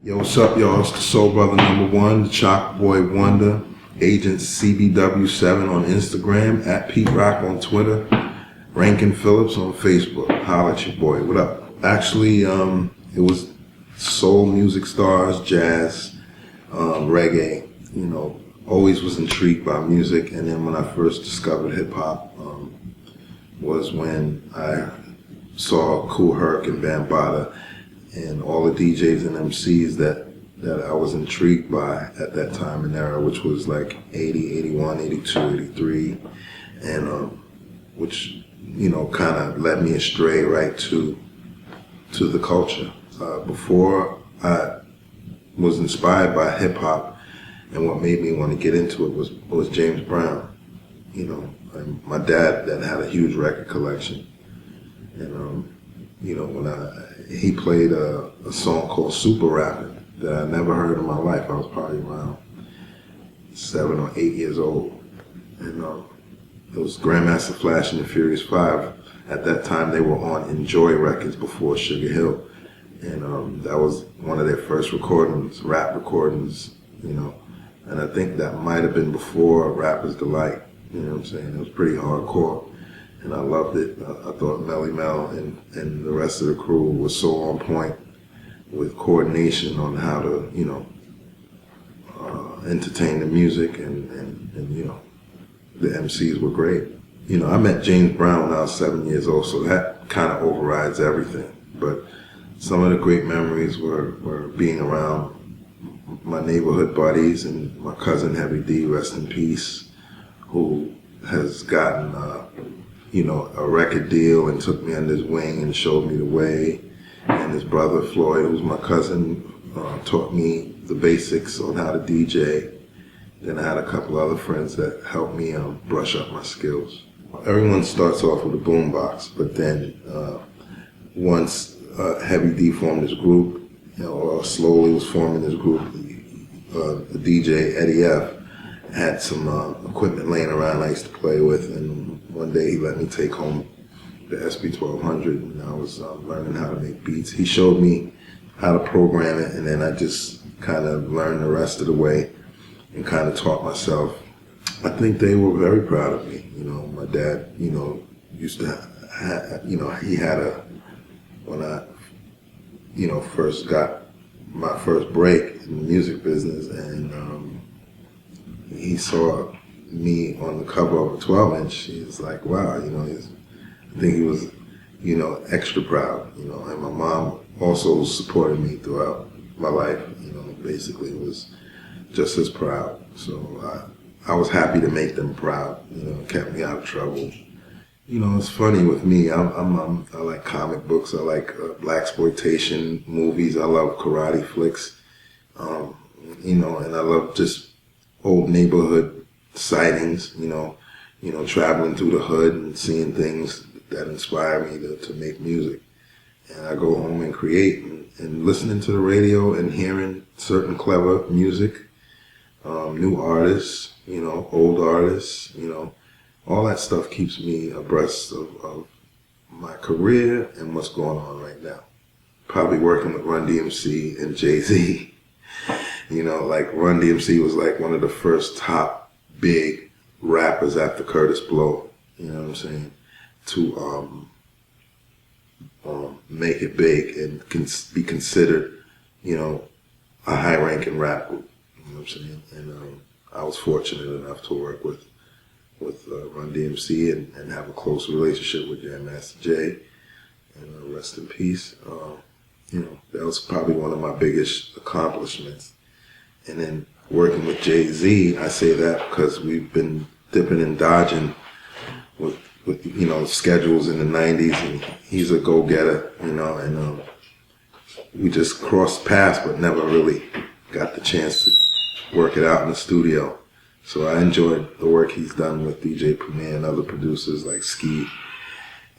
Yo, what's up, y'all? It's the Soul Brother #1, the Chalk Boy Wonder, Agent CBW7 on Instagram, at Pete Rock on Twitter, Rankin Phillips on Facebook. Holla at your boy. What up? Actually, it was soul music stars, jazz, reggae. You know, always was intrigued by music, and then when I first discovered hip hop, was when I saw Kool Herc and Bambaataa and all the DJs and MCs that I was intrigued by at that time and era, which was like 80, 81, 82, 83, and which, you know, kind of led me astray right to the culture. Before I was inspired by hip hop, and what made me want to get into it was James Brown. You know, and my dad that had a huge record collection, and you know, when he played a song called Super Rappin' that I never heard in my life. I was probably around 7 or 8 years old, and it was Grandmaster Flash and the Furious 5. At that time, they were on Enjoy Records before Sugar Hill, and that was one of their first recordings, rap recordings, you know, and I think that might have been before Rapper's Delight. You know what I'm saying? It was pretty hardcore, and I loved it. I thought Melly Mel and the rest of the crew was so on point with coordination on how to, you know, entertain the music, and you know, the MCs were great. You know, I met James Brown when I was 7 years old, so that kind of overrides everything. But some of the great memories were being around my neighborhood buddies and my cousin Heavy D, rest in peace, who has gotten, you know, a record deal and took me under his wing and showed me the way. And his brother Floyd, who's my cousin, taught me the basics on how to DJ. Then I had a couple other friends that helped me brush up my skills. Everyone starts off with a boombox, but then once Heavy D formed his group, you know, or slowly was forming his group, the DJ Eddie F had some equipment laying around I used to play with, and one day he let me take home the SB1200, and I was learning how to make beats. He showed me how to program it, and then I just kind of learned the rest of the way and kind of taught myself. I think they were very proud of me. You know, my dad, you know, used to have, you know, he had when I, you know, first got my first break in the music business, and he saw me on the cover of a 12-inch. He was like, wow, you know, I think he was, you know, extra proud, you know, and my mom also supported me throughout my life, you know, basically was just as proud. So I was happy to make them proud, you know, it kept me out of trouble. You know, it's funny with me, I like comic books, I like blaxploitation movies, I love karate flicks, you know, and I love just old neighborhood sightings, you know, traveling through the hood and seeing things that inspire me to make music. And I go home and create, and listening to the radio and hearing certain clever music, new artists, you know, old artists, you know, all that stuff keeps me abreast of my career and what's going on right now. Probably working with Run DMC and JayZ. You know, like Run DMC was like one of the first top big rappers after Curtis Blow, you know what I'm saying, to make it big and be considered, you know, a high-ranking rap group, you know what I'm saying. And I was fortunate enough to work with Run DMC and have a close relationship with Jam Master Jay, and rest in peace. You know, that was probably one of my biggest accomplishments. And then working with JayZ, I say that because we've been dipping and dodging with you know, schedules in the 90s, and he's a go-getter, you know, and we just crossed paths but never really got the chance to work it out in the studio. So I enjoyed the work he's done with DJ Premier and other producers like Ski,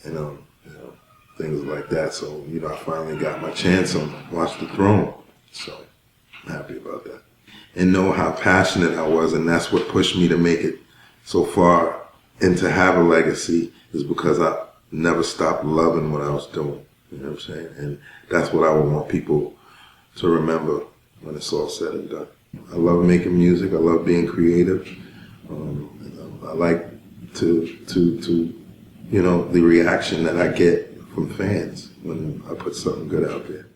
and you know, things like that. So, you know, I finally got my chance on Watch the Throne. So I'm happy about that. And know how passionate I was, and that's what pushed me to make it so far and to have a legacy, is because I never stopped loving what I was doing. You know what I'm saying? And that's what I would want people to remember when it's all said and done. I love making music. I love being creative. I like to the reaction that I get from fans when I put something good out there.